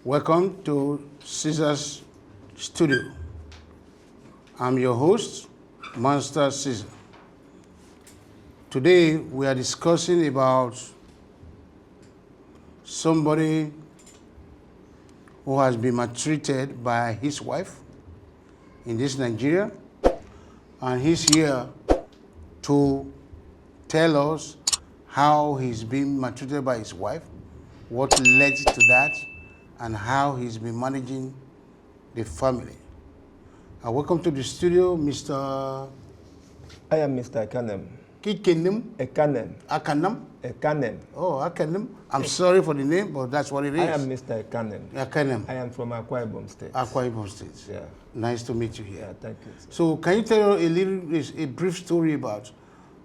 Welcome to Caesar's Studio. I'm your host, Monster Caesar. Today we are discussing about somebody who has been maltreated by his wife in this Nigeria, and he's here to tell us how he's been maltreated by his wife, what led to that, and how he's been managing the family. Welcome to the studio, Mr. I am Mr. Ekanem. Kitkenim? Ekanem. Akanam? Ekanem. Oh, Akanem. I'm sorry for the name, but that's what it is. I am Mr. Ekanem. Akanem. I am from Akwa Ibom State. Akwa Ibom State. Yeah. Nice to meet you here. Yeah, thank you. So can you tell us a brief story about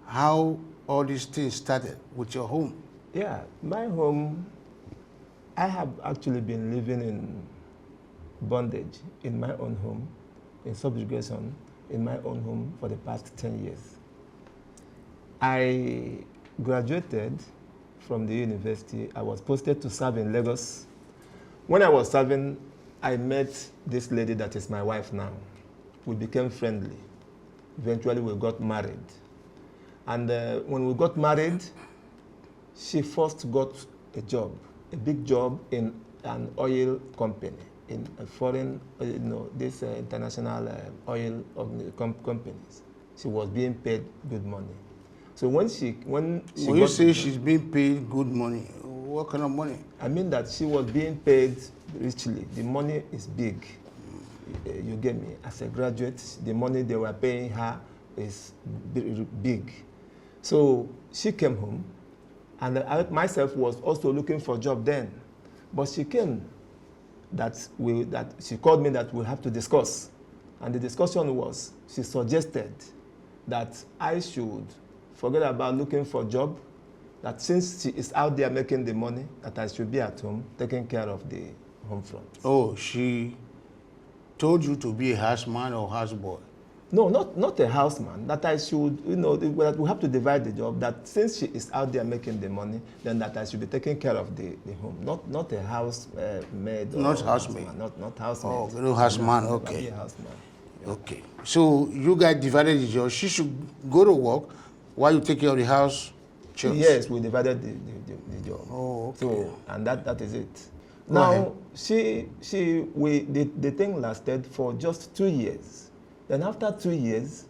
how all these things started with your home? Yeah, my home, I have actually been living in bondage in my own home, in subjugation in my own home for the past 10 years. I graduated from the university. I was posted to serve in Lagos. When I was serving, I met this lady that is my wife now. We became friendly. Eventually, we got married. And when we got married, she first got a job, a big job in an oil company, in a foreign, this international oil companies. She was being paid good money. So when you say she's being paid good money, what kind of money? I mean that she was being paid richly. The money is big. You get me? As a graduate, the money they were paying her is big. So she came home, and I myself was also looking for a job then. But she came, she called me that we have to discuss. And the discussion was, she suggested that I should forget about looking for a job, that since she is out there making the money, that I should be at home taking care of the home front. Oh, she told you to be a houseman or houseboy? No, not a houseman, that I should, that we have to divide the job, that since she is out there making the money, then that I should be taking care of the home, not a housemaid. Not housemaid? Not housemaid. Oh, no houseman, okay. Be a houseman. Yeah. Okay. So you guys divided the job. She should go to work while you take care of the house chores? Yes, we divided the job. Oh, okay. So, and that is it. Go Now, ahead. the thing lasted for just 2 years. Then after 2 years,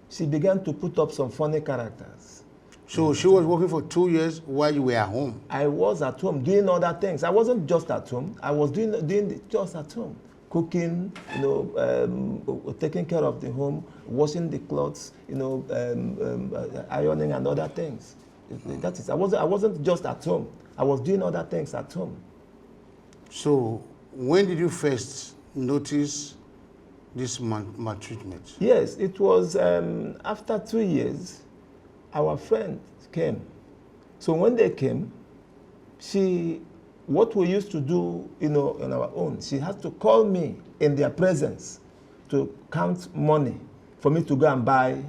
she began to put up some funny characters. So she was working for 2 years while you were at home? I was at home doing other things. I wasn't just at home. I was doing just at home. Cooking, taking care of the home, washing the clothes, ironing and other things. That is, I wasn't just at home. I was doing other things at home. So when did you first notice this maltreatment? Yes, it was after 2 years, our friends came. So when they came, what we used to do, on our own, she had to call me in their presence to count money for me to go and buy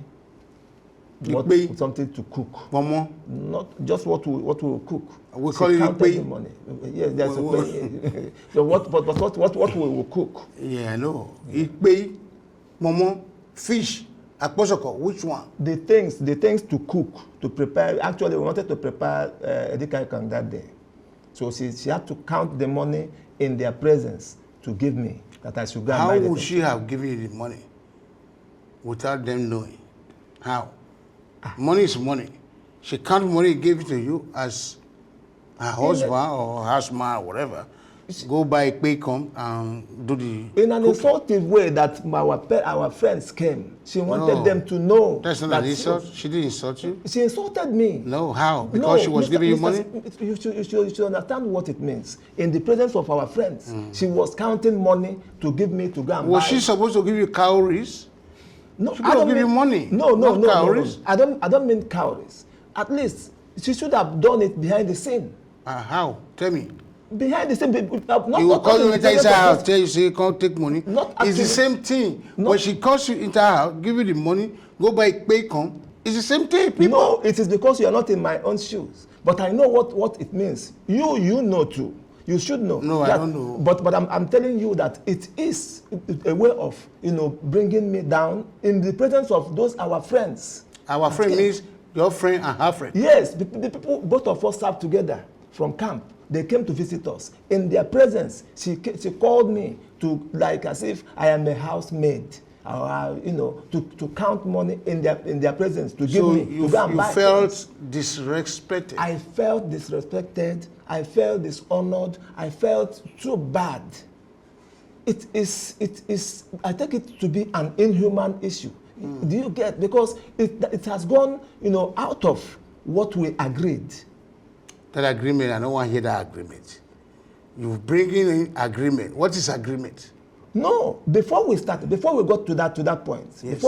something to cook. Mama? Not just what we will cook. We call it counted the money. Yes, there's a pay. So what we will cook? Yeah, I know. Ikpe, Mama, fish, akposoko, which one? The things to cook, to prepare. Actually, we wanted to prepare edikaikong that day. So she had to count the money in their presence to give me, that I should go and buy the How would thing. she have given you the money without them knowing? How? Money is money. She counted money and gave it to you as her husband or houseman or whatever. Go buy a pay come and do the In an insultive way that our friends came. She wanted them to know. That's not an insult. She didn't insult you? She insulted me. No, how? Because she was giving you money? You should understand what it means. In the presence of our friends, she was counting money to give me to go and buy. Was she supposed to give you cowries? No, She could have given you money. No, cowries. I don't mean cowries. At least she should have done it behind the scene. How? Tell me. Behind the scene, He will call you into his house, tell you, say, can't take money. It's the same thing. When she calls you into her house, give you the money, go buy pay come, it's the same thing, people. No, it is because you are not in my own shoes. But I know what it means. You know too. You should know. No, I don't know. But I'm telling you that it is a way of, bringing me down in the presence of those our friends. Our friend means your friend and her friend. Yes, the people, both of us served together from camp. They came to visit us. In their presence, she called me to, like as if I am a housemaid. To count money in their presence, to give me, to go and buy felt disrespected. I felt disrespected. I felt dishonored. I felt so bad. It is. I take it to be an inhuman issue. Do you get? Because it has gone, out of what we agreed. That agreement, I don't want to hear that agreement. You bring in agreement. What is agreement? No, before we got to that point, yes.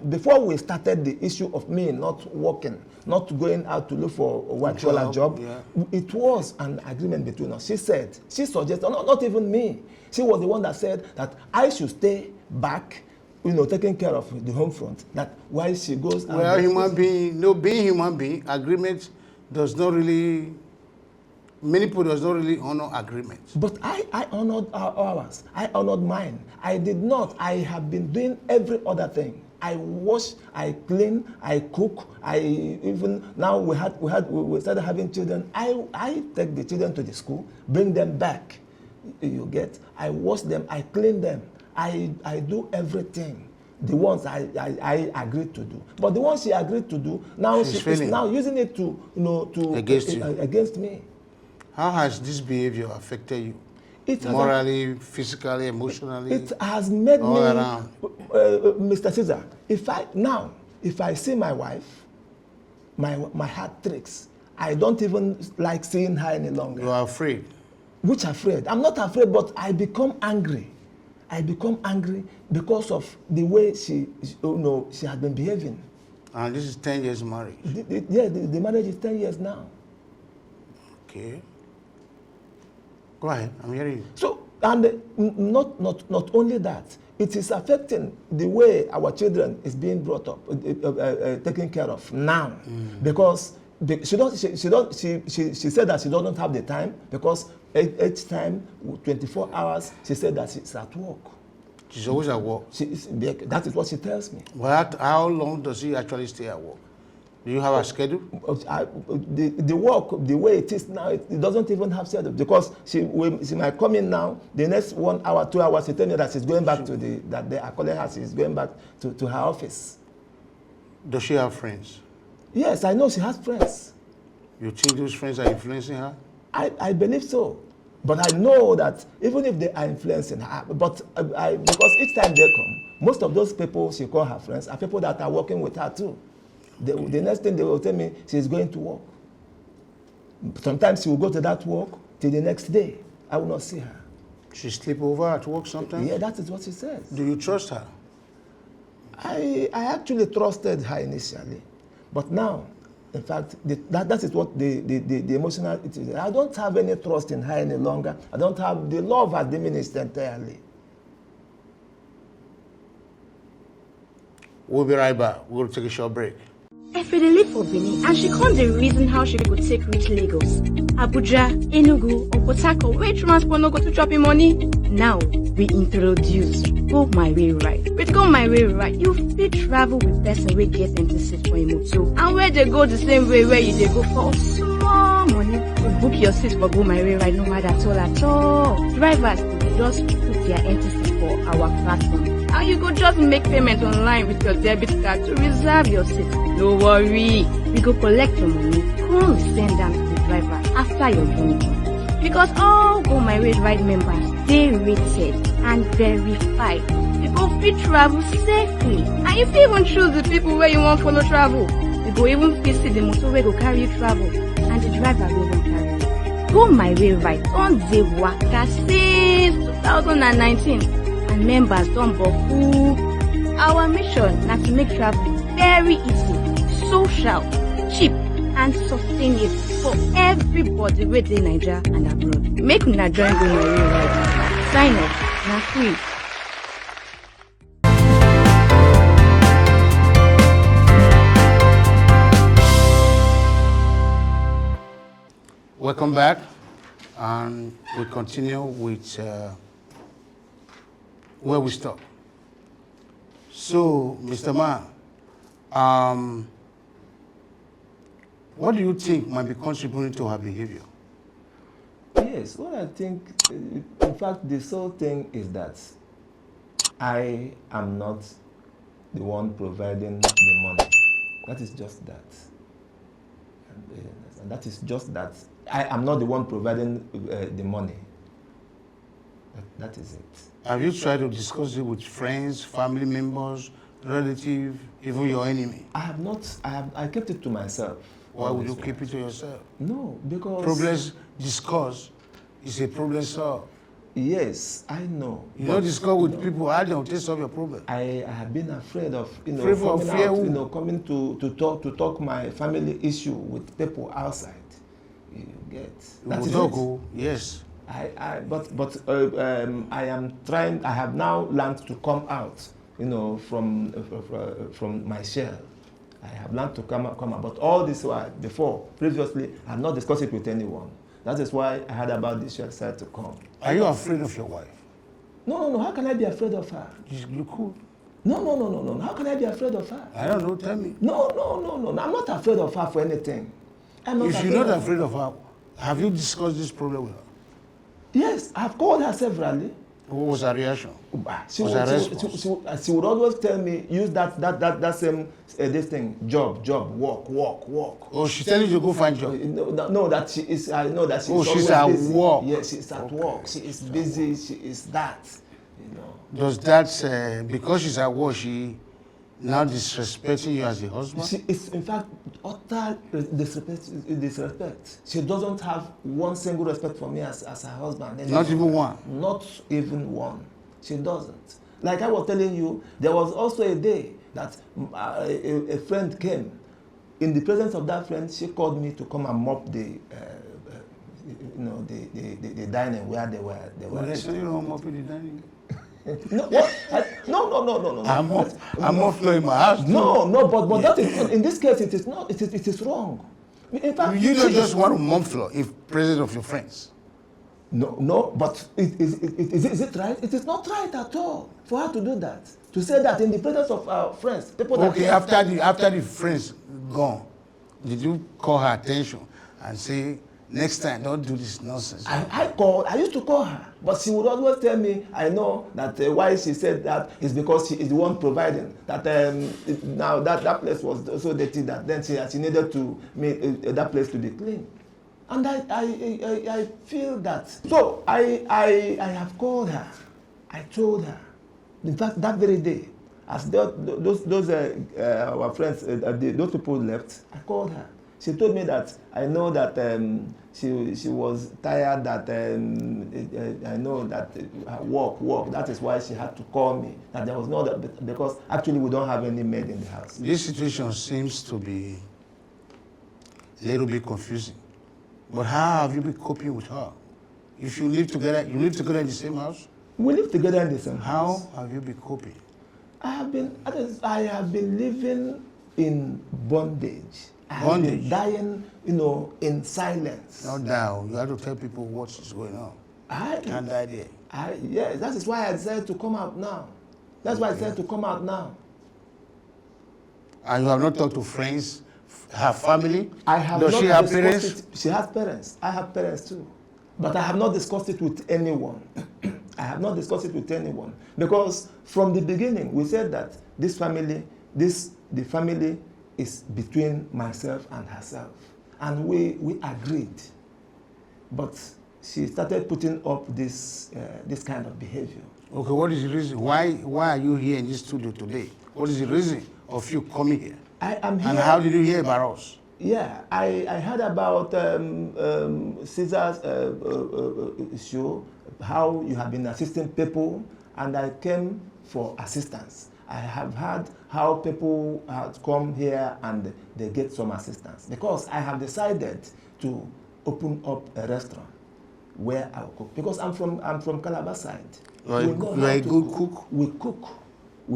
before we started the issue of me not working, not going out to look for a white-collar job, yeah. It was an agreement between us. She suggested, not even me. She was the one that said that I should stay back, taking care of the home front. That while she goes. Well, being human being, agreement does not really. Many people does not really honor agreements. But I honored ours. I honored mine. I did not. I have been doing every other thing. I wash, I clean, I cook. Now we started having children. I take the children to the school, bring them back. You get? I wash them, I clean them. I do everything. The ones I agreed to do. But the ones she agreed to do, now she's now using it to against me. How has this behavior affected you? Morally, physically, emotionally? It has made all me, around. Mr. Caesar, if I see my wife, my heart tricks. I don't even like seeing her any longer. You are afraid? Which afraid? I'm not afraid, but I become angry. I become angry because of the way she has been behaving. And this is 10 years marriage? The marriage is 10 years now. Okay. Go ahead, I'm hearing you. So, and not only that, it is affecting the way our children is being brought up, taken care of now, because she said that she doesn't have the time because each time 24 hours she said that she's at work. She's always at work. That is what she tells me. Well, how long does she actually stay at work? Do you have a schedule? The work, the way it is now, it doesn't even have schedule because she might come in now. The next 1 hour, 2 hours, she tell me that she's going back to that they are calling her. She's going back to her office. Does she have friends? Yes, I know she has friends. You think those friends are influencing her? I believe so, but I know that even if they are influencing her, because each time they come, most of those people she call her friends are people that are working with her too. The next thing they will tell me, she's going to work. Sometimes she will go to that work till the next day. I will not see her. She sleep over at work sometimes? Yeah, that is what she says. Do you trust her? I actually trusted her initially. But now, in fact, that is what the emotional, it is. I don't have any trust in her any longer. I don't have, the love has diminished entirely. We'll be right back. We'll take a short break. Efe dey live for Benin and she can't reason how she could take reach Lagos. Abuja, Enugu, or Port Harcourt, where transport no go to chop money. Now, we introduce Go My Way Ride. With Go My Way Ride, you fit travel with person wey get empty seat for a motor. And where they go the same way where you dey go for small money. You book your seat for Go My Way Ride no matter at all. Drivers dey just put their empty seat for our platform. And you go just make payment online with your debit card to reserve your seat. No worry, we go collect your money, come send them to the driver after your journey. Because all Go My Way Ride members, they rated and verified. You go fit travel safely. And you fit even choose the people where you want follow travel. You go even fit see the motor where go carry you travel and the driver will go carry you. Go My Way Ride on the waka since 2019. And members don't boku. Our mission is to make travel very easy, social, cheap, and sustainable for everybody within Nigeria and abroad. Make una join Go My Way Ride. Sign up, na free. Welcome back. and we continue with where we stop. So, Mr. Man, what do you think might be contributing to her behavior? Yes, what I think, in fact, the sole thing is that I am not the one providing the money. That is just that. And that is just that. I am not the one providing the money. That is it. Have you tried to discuss it with friends, family members, relatives, even your enemy? I have not. I kept it to myself. Why would you keep it to yourself? No, because Problems discussed is a problem solved. yes, I know. You don't discuss with people, how they will take solve your problem. I have been afraid of Afraid of coming fear out, who? coming to talk my family issue with people outside. You get You that will is talk, it. oh, yes. I am trying. I have now learned to come out, from my shell. I have learned to come out. But all this while before, previously, I have not discussed it with anyone. That is why I heard about this suicide to come. Are you afraid of your wife? No. How can I be afraid of her? You could. No. How can I be afraid of her? I don't know, tell me. No. I'm not afraid of her for anything. I'm not If you're not afraid of her, have you discussed this problem with her? Yes, I've called her severally. What was her reaction? She Was would, her she, would- response? she would always tell me, use that same this thing, job, work. Oh, she's telling you to go find job. No, that she is. I know that she Oh, is she's always at busy. work. Yes, she's at work. She is busy. She is that. Does that, because she's at work, she now disrespecting you as a husband? She is, in fact, utter disrespect. She doesn't have one single respect for me as her husband. Not even one? Not even one. She doesn't. Like I was telling you, there was also a day that a friend came. In the presence of that friend, she called me to come and mop the dining where they were. Well, they say you don't mop in the dining. No, what? No. I'm off in my house. No, but that is, in this case, it is not. It is wrong. In fact, You don't just want to mop floor in presence of your friends. No, but is it right? It is not right at all for her to do that. To say that in the presence of our friends, people that Okay, after the friends gone, did you call her attention and say, next time, don't do this nonsense? I used to call her, but she would always tell me, I know that why she said that is because she is the one providing. That now that place was so dirty that then she needed to make that place to be clean. And I feel that. So I have called her. I told her. In fact, that very day, as those our friends, those people left, I called her. She told me that I know that she was tired, that I know that work. That is why she had to call me. That there was no that, because actually we don't have any maid in the house. This situation seems to be a little bit confusing. But how have you been coping with her? If you live together in the same house? We live together in the same house. How have you been coping? I have been living in bondage. I have been dying, in silence. Not down. You have to tell people what is going on. Can't die there. Yes, that is why I decided to come out now. That's why I decided to come out now. And you have not talked to friends, her family? I have Does not she have discussed parents? it. She has parents. I have parents too. But I have not discussed it with anyone. I have not discussed it with anyone. Because from the beginning, we said that the family is between myself and herself. And we agreed. But she started putting up this kind of behavior. Okay, what is the reason? Why are you here in this studio today? What is the reason of you coming here? I am here. And how did you hear about us? Yeah, I heard about Caesar's show, how you have been assisting people, and I came for assistance. I have heard how people have come here and they get some assistance, because I have decided to open up a restaurant where I will cook. Because I'm from Calabar side. You are a good cook? We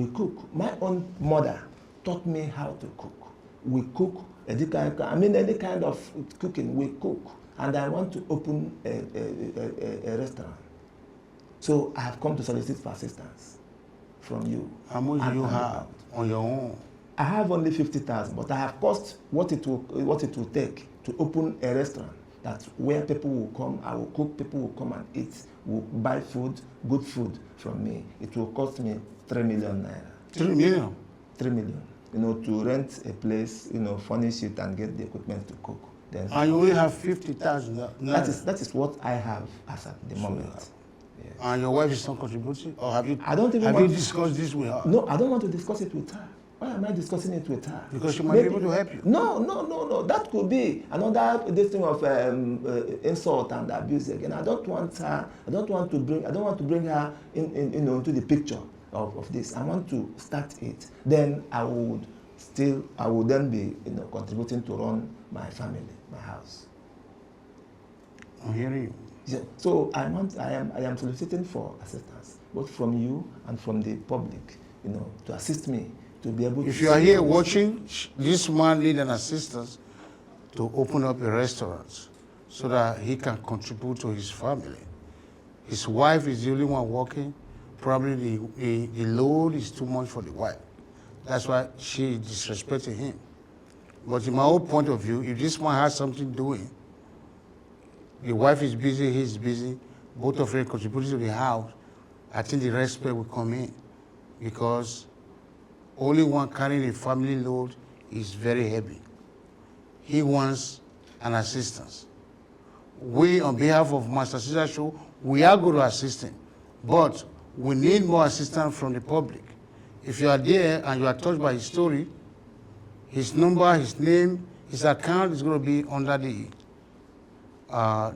cook. My own mother taught me how to cook. We cook. Any kind of cooking, we cook. and I want to open a restaurant. So I have come to solicit for assistance from you. How much do you have on your own? I have only 50,000, but I have cost what it will take to open a restaurant. That's where people will come. I will cook. People will come and eat. Will buy food, good food from me. It will cost me 3 million naira. 3 million. 3 million. You know, to rent a place, you know, furnish it and get the equipment to cook. Then And you only have 50,000. that is what I have as at the moment. Yes. And your wife is not contributing, or have you? I don't even have want you discussed this with her? No, I don't want to discuss it with her. Why am I discussing it with her? Because she might be able to help you. No. That could be another this thing of insult and abuse again. I don't want her. I don't want to bring her into the picture of this. I want to start it. Then I would then be contributing to run my family, my house. I'm hearing you. Yeah. So I am soliciting for assistance, both from you and from the public, to assist me to be able to. If you are here watching, this man needs an assistance to open up a restaurant so that he can contribute to his family. His wife is the only one working. Probably the load is too much for the wife. That's why she is disrespecting him. But in my own point of view, if this man has something doing, the wife is busy, he's busy, both of them contributing to the house, I think the respect will come in, because only one carrying a family load is very heavy. He wants an assistance. We, on behalf of Master Caesar Show, we are going to assist him, but we need more assistance from the public. If you are there and you are touched by his story, his number, his name, his account is going to be under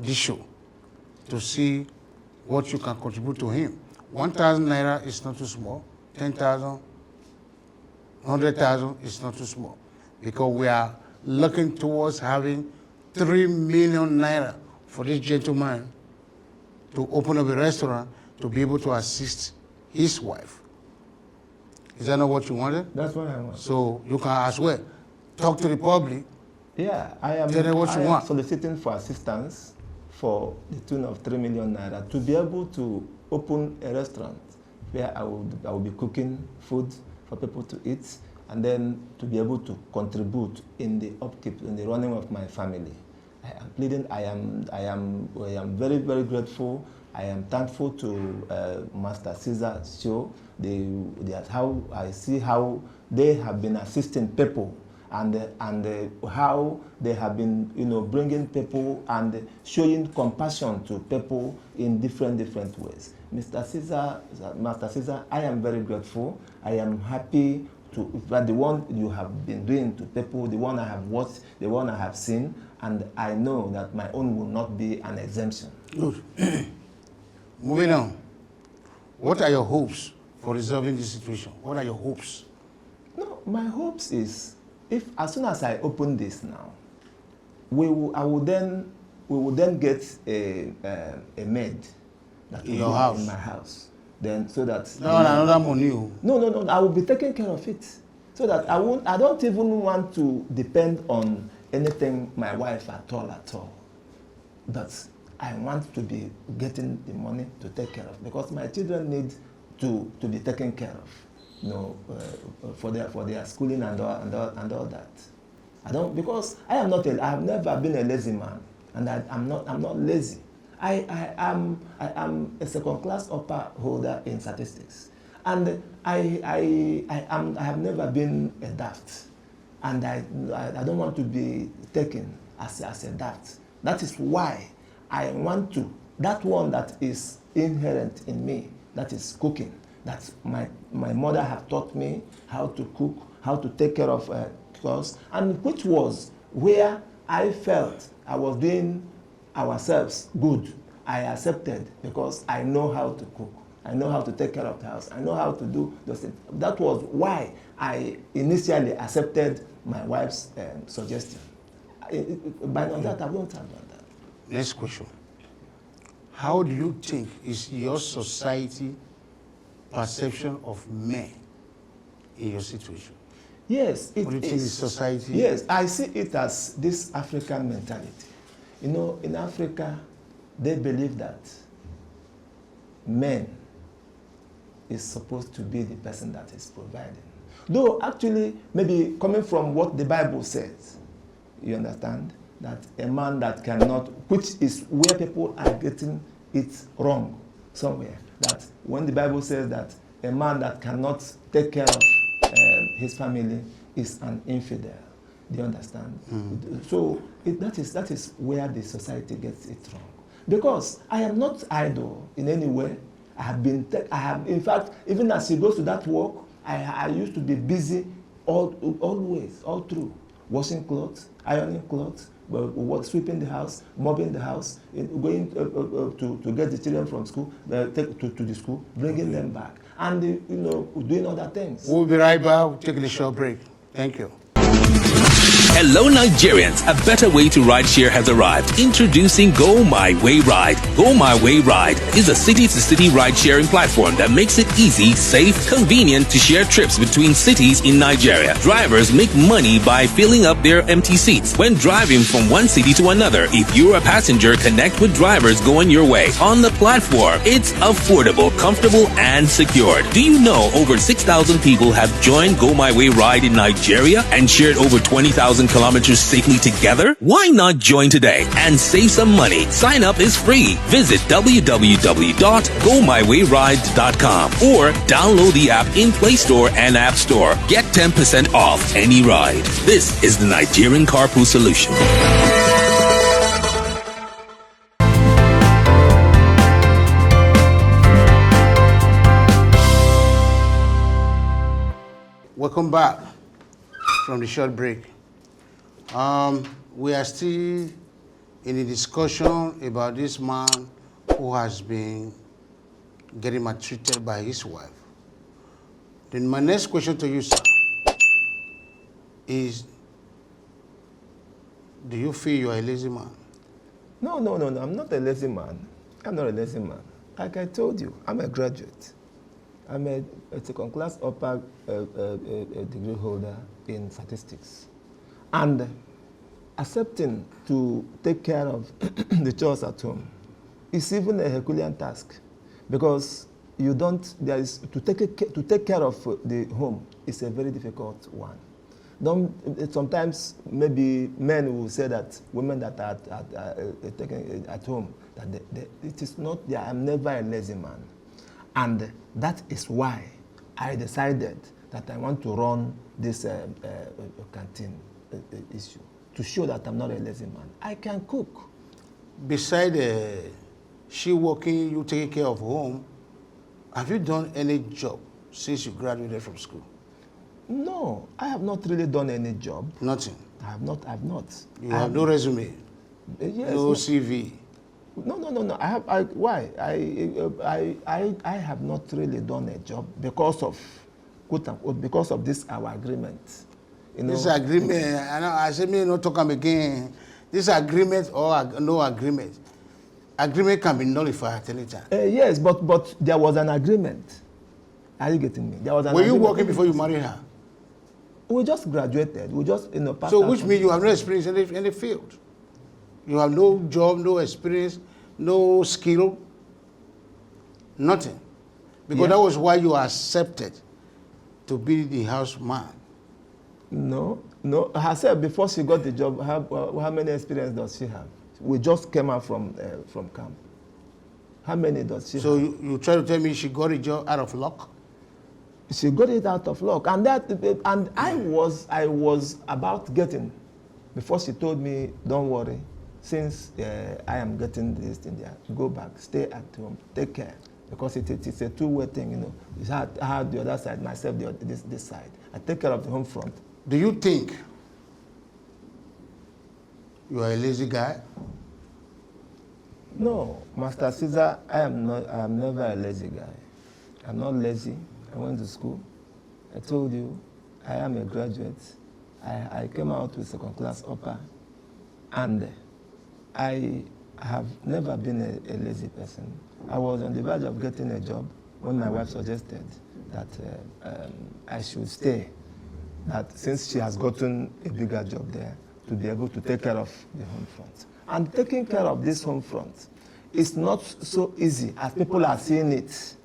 this show to see what you can contribute to him. 1,000 naira is not too small. 10,000, 100,000 is not too small, because we are looking towards having 3 million naira for this gentleman to open up a restaurant to be able to assist his wife. Is that not what you wanted? That's what I want. So you can as well talk to the public. Yeah, I am. Tell them what you want. Soliciting for assistance for the tune of 3 million naira to be able to open a restaurant where I will be cooking food for people to eat, and then to be able to contribute in the upkeep, in the running of my family. I am pleading. I am very, very grateful. I am thankful to Master Caesar Show. That's how I see how they have been assisting people, and how they have been, bringing people and showing compassion to people in different ways. Master Caesar, I am very grateful. I am happy but the one you have been doing to people, the one I have watched, the one I have seen, and I know that my own will not be an exemption. Good. Moving on. What are your hopes for resolving this situation? What are your hopes? No, my hopes is, if as soon as I open this now, we will then get a maid that In will your be house? in my house. Then so that No, another money. No, I will be taking care of it, so that I don't even want to depend on anything my wife at all. But I want to be getting the money to take care of, because my children need to be taken care of, for their schooling and all that. I have never been a lazy man, and I'm not lazy. I am a second-class upper holder in statistics, and I have never been a daft, and I don't want to be taken as a daft. That is why I want to, that one that is inherent in me, that is cooking, that my mother have taught me how to cook, how to take care of chores, and which was where I felt I was doing ourselves good. I accepted, because I know how to cook. I know how to take care of the house. I know how to do those things. That was why I initially accepted my wife's suggestion. By not that, I won't have done that. Next question. How do you think is your society perception of men in your situation? Yes, it What do you think is society? Yes, I see it as this African mentality. You know, in Africa, they believe that men is supposed to be the person that is providing. Though actually, maybe coming from what the Bible says, you understand, that a man that cannot, which is where people are getting it wrong somewhere, that when the Bible says that a man that cannot take care of his family is an infidel. Do you understand? So that is where the society gets it wrong. Because I am not idle in any way. I have, in fact, even as she goes to that work, I used to be busy always, all through, washing clothes, ironing clothes, sweeping the house, mopping the house, going to get the children from school, take to the school, bringing them back, and doing other things. We'll be right back. We'll take a short break. Thank you. Hello, Nigerians. A better way to ride share has arrived. Introducing Go My Way Ride. Go My Way Ride is a city-to-city ride-sharing platform that makes it easy, safe, convenient to share trips between cities in Nigeria. Drivers make money by filling up their empty seats when driving from one city to another. If you're a passenger, connect with drivers going your way. On the platform, it's affordable, comfortable, and secured. Do you know over 6,000 people have joined Go My Way Ride in Nigeria and shared over 20,000 kilometers safely together? Why not join today and save some money? Sign up is free. Visit www.gomywayride.com or download the app in Play Store and App Store. Get 10% off any ride. This is the Nigerian Carpool Solution. Welcome back from the short break. We are still in a discussion about this man who has been getting maltreated by his wife. Then my next question to you, sir, is, do you feel you are a lazy man? No, I'm not a lazy man. I'm not a lazy man. Like I told you, I'm a graduate. I'm a second class upper degree holder in statistics. And accepting to take care of the chores at home is even a Herculean task, because you don't, to take care of the home is a very difficult one. Sometimes maybe men will say that women that are taken at home, that it is not, I'm never a lazy man. And that is why I decided that I want to run this canteen issue, to show that I'm not a lazy man. I can cook. Beside she working, you taking care of home, have you done any job since you graduated from school? No, I have not really done any job. Nothing? I have not. You have no resume? Yes. No CV? No. Why? I have not really done a job because of, quote unquote, because of this our agreement. This agreement, I said me not talk again. This agreement or no agreement. Agreement can be nullified at any time. Yes, but there was an agreement. Are you getting me? There was an agreement. Were you working before you married her? We just graduated. We just passed. So which means you have no experience in any field. You have no job, no experience, no skill, nothing. Because that was why you accepted to be the house man. No. Herself, before she got the job, how many experience does she have? We just came out from camp. How many does she have? So you try to tell me she got a job out of luck? She got it out of luck, and I was about getting, before she told me, don't worry, since I am getting this thing there, go back, stay at home, take care, because it's a two-way thing, you know. I had the other side, myself this side. I take care of the home front. Do you think you are a lazy guy? No, Master Caesar, I'm never a lazy guy. I'm not lazy. I went to school. I told you, I am a graduate. I came out with second class upper, and I have never been a lazy person. I was on the verge of getting a job when my wife suggested that I should stay. That since she has gotten a bigger job there, to be able to take care of the home front. And taking care of this home front is not so easy as people are seeing it.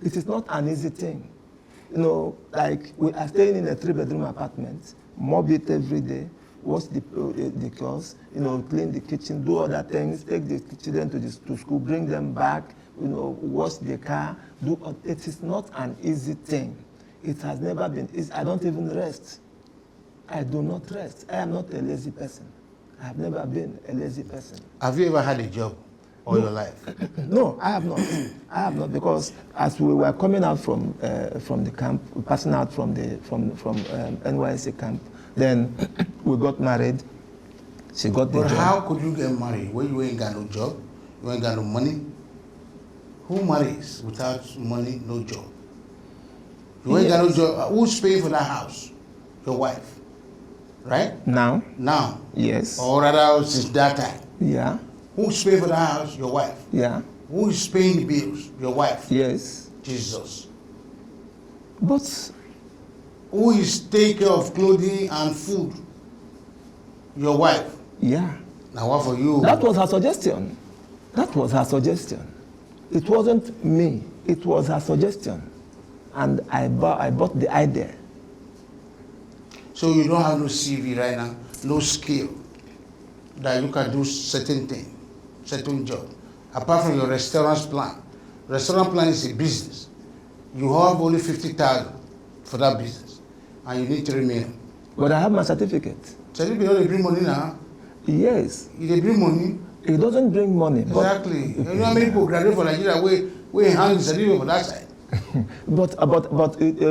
It is not an easy thing. You know, like we are staying in a 3-bedroom apartment, mob it every day, wash the clothes, you know, clean the kitchen, do other things, take the children to school, bring them back, you know, wash the car. It is not an easy thing. It has never been easy. I don't even rest. I do not rest. I am not a lazy person. I have never been a lazy person. Have you ever had a job all your life? No, I have not. I have not, because as we were coming out from the camp, passing out from NYSC camp, then we got married. She got the But job. how could you get married when you ain't got no job? You ain't got no money? Who marries without money, no job? You ain't got no job. Who's paying for that house? Your wife, right? Now? Now. Yes. Or rather, since that time. Yeah. Who's paying for the house? Your wife. Yeah. Who is paying the bills? Your wife. Yes. Jesus. But Who is taking care of clothing and food? Your wife. yeah. Now what for you? That was her suggestion. That was her suggestion. It wasn't me. It was her suggestion. And I bought the idea. So you don't have no CV right now, no skill that you can do certain thing, certain job. Apart from your restaurant plan. Restaurant plan is a business. You have only 50,000 for that business, and you need 3 million. But I have my certificate. Certificate don't bring money now. Yes. They bring money. It doesn't bring money. Exactly. You know how many people graduate from Nigeria we hang the certificate for that side.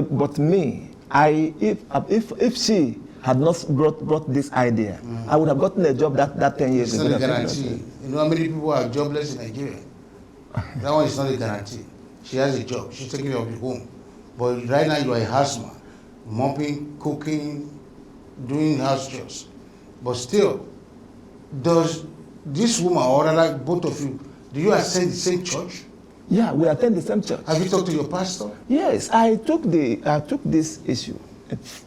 But me, if she had not brought this idea, I would have gotten a job that 10 years It's ago. not a guarantee. You know how many people are jobless in Nigeria? That one is not a guarantee. She has a job. She's taking care of the home. But right now you are a houseman, mopping, cooking, doing house chores. But still, does this woman, or rather both of you, do you attend the same church? Yeah, we attend the same church. Have you talked to your pastor? Yes, I took this issue,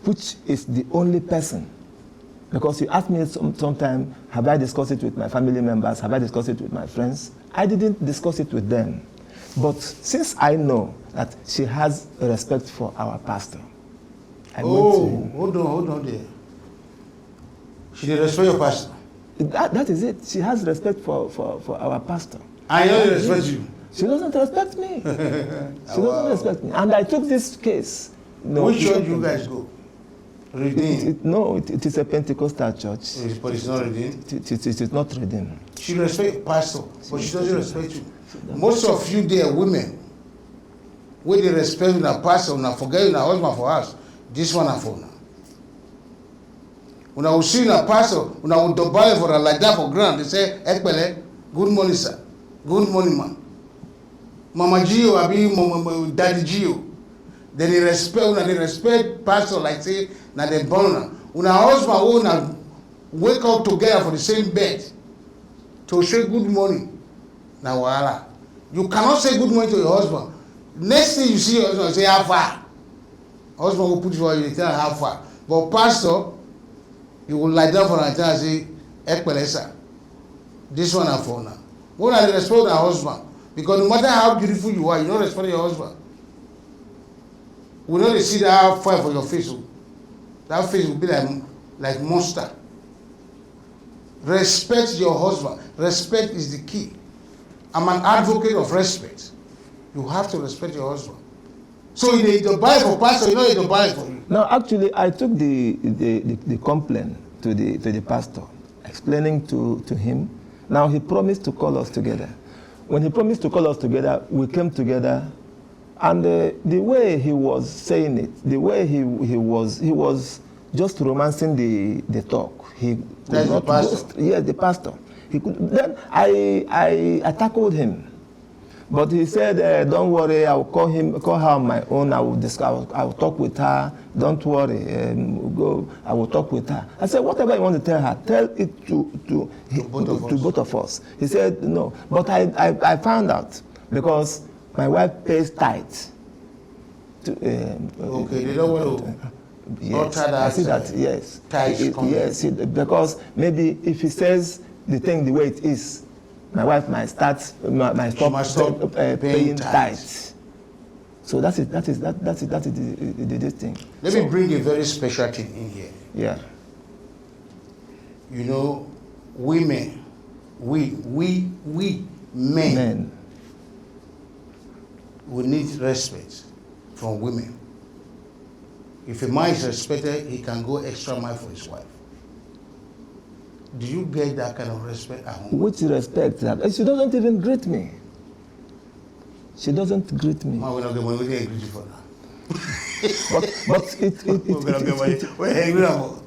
which is the only person, because you asked me sometime, have I discussed it with my family members? Have I discussed it with my friends? I didn't discuss it with them. But since I know that she has a respect for our pastor, I went to him. Hold on there. She did respect your pastor. That is it. She has respect for our pastor. I don't respect you. She doesn't respect me. She doesn't respect me. And I took this case. No, Which church you guys go? Redeemed. It is a Pentecostal church. But it's not redeemed. It is not redeemed. She respects pastor, but she doesn't respect you. Most of you there, women, when they respect you, pastor, una forget your husband for us. This one for now. When I will see a pastor, when I will double for her like that for ground, they say, Ekpele, good morning, sir. Good morning, man. Mama Gio, Abi, Daddy Gio. Then they respect pastor like say, na they born. When a husband will wake up together for the same bed to say good morning. Now, voila. You cannot say good morning to your husband. Next thing you see your husband, say how far. Husband will put you on, you tell her how far. But pastor, you will lie down for an and say, Ekpelesa. This one are for now. When I respect our husband, because no matter how beautiful you are, you don't respect your husband. We don't see that fire for your face. That face will be like monster. Respect your husband. Respect is the key. I'm an advocate of respect. You have to respect your husband. So you need to buy for pastor, you know you need to buy for you. No, actually, I took the complaint to the pastor, explaining to him. Now he promised to call us together. When he promised to call us together, we came together, and the way he was saying it, the way he was just romancing the talk. He could That's not the pastor? boast. Yes, the pastor. He could. Then I tackled him. But he said, don't worry, I will call her on my own, I will talk with her, don't worry, I will talk with her. I said, whatever you want to tell her, tell it to both of us. He said, no. But I found out, because my wife pays tithe. Okay, they don't want to. Yes, Alter I see that, that. Yes, ties coming. yes, because maybe if he says the thing the way it is, my wife might stop paying tithes. So that's it. That is the thing. Let me bring a very special thing in here. Yeah. You know, women, we men, we need respect from women. If a man is respected, he can go extra mile for his wife. Do you get that kind of respect at home? Which respect? She doesn't even greet me. She doesn't greet me. Man, we're not going to greet you for that.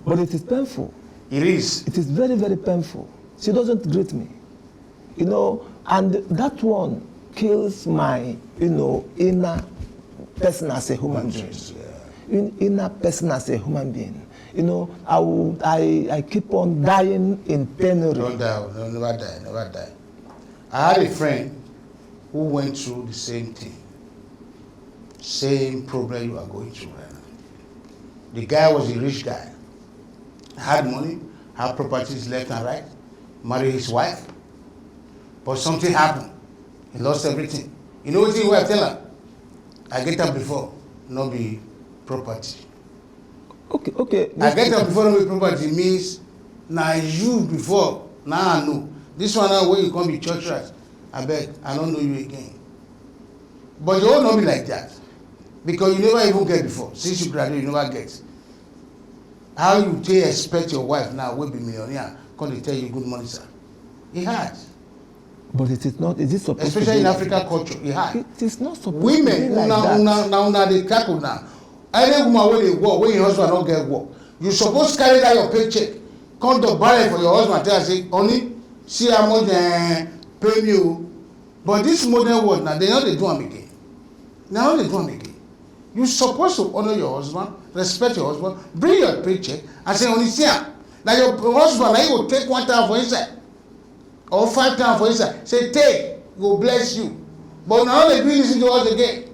But it is painful. It is. It is very, very painful. She doesn't greet me. You know, and that one kills my, inner person as a human being. Inner person as a human being. You know, I keep on dying in penury. Don't die, never die. I had a friend who went through the same thing, same problem you are going through right now. The guy was a rich guy, had money, had properties left and right, married his wife, but something happened. He lost everything. You know what I tell her? I get up before, not be property. Okay. I get up before not be property means now you before, now I know. This one now when you come be church rat, I beg, I don't know you again. But you all not be like that. Because you never even get before. Since you graduate, you never get. How you expect your wife now will be millionaire, come to tell you good morning, sir? It hard. But it is not, is it supposed especially to be? In African culture, it hard. It is not supposed women, to be like that. Now they tackle now. Any woman when they work, when your husband don't get work, you supposed to carry that your paycheck, come to buy for your husband, tell her, say, honey, see how much pay me. But this modern world now, they know they do them again. Now they do them again. You supposed to honor your husband, respect your husband, bring your paycheck, and say, honey, see how. Now your husband, now he will take 1,000 for inside, or 5,000 for inside. Say, take, go bless you. But now they do listen to us again.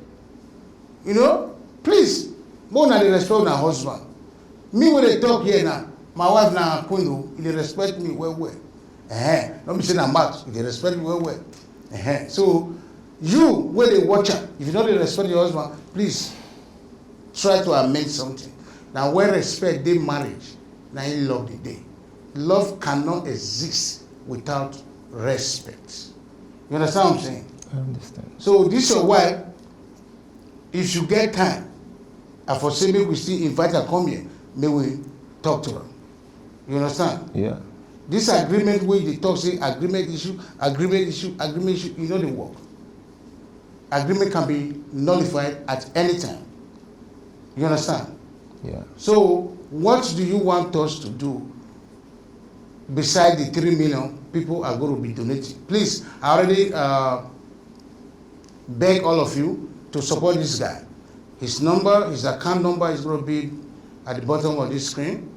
You know, please. More than they respect my husband. Me when they talk here now, my wife now queen, they respect me well. Let me say that much. They respect me well. So you when they watch her, if you don't respect your husband, please try to amend something. Now when respect they marriage, now you love the day. Love cannot exist without respect. You understand what I'm saying? I understand. So this is your wife, if you get time, and for say make we still invite her come here, may we talk to her. You understand? Yeah. This agreement where they talk say agreement issue, you know the work. Agreement can be nullified at any time. You understand? Yeah. So what do you want us to do beside the 3 million people are going to be donating? Please, I already beg all of you to support this guy. His number, his account number is going to be at the bottom of this screen.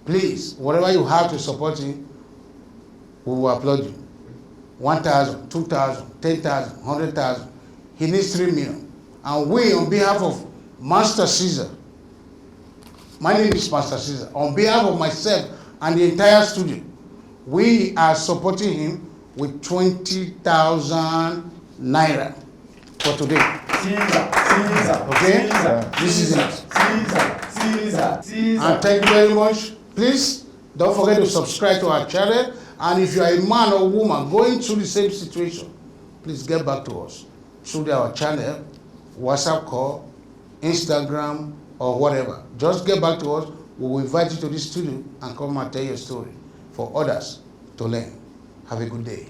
Please, whatever you have to support him, we will applaud you. 1,000, 2,000, 10,000, 100,000. He needs 3 million. And we, on behalf of Master Caesar, my name is Master Caesar, on behalf of myself and the entire studio, we are supporting him with 20,000 naira for today. Caesar. Okay? Caesar. This is it. Caesar. And thank you very much. Please don't forget to subscribe to our channel. And if you are a man or woman going through the same situation, please get back to us through our channel, WhatsApp call, Instagram, or whatever. Just get back to us. We will invite you to this studio and come and tell your story for others to learn. Have a good day.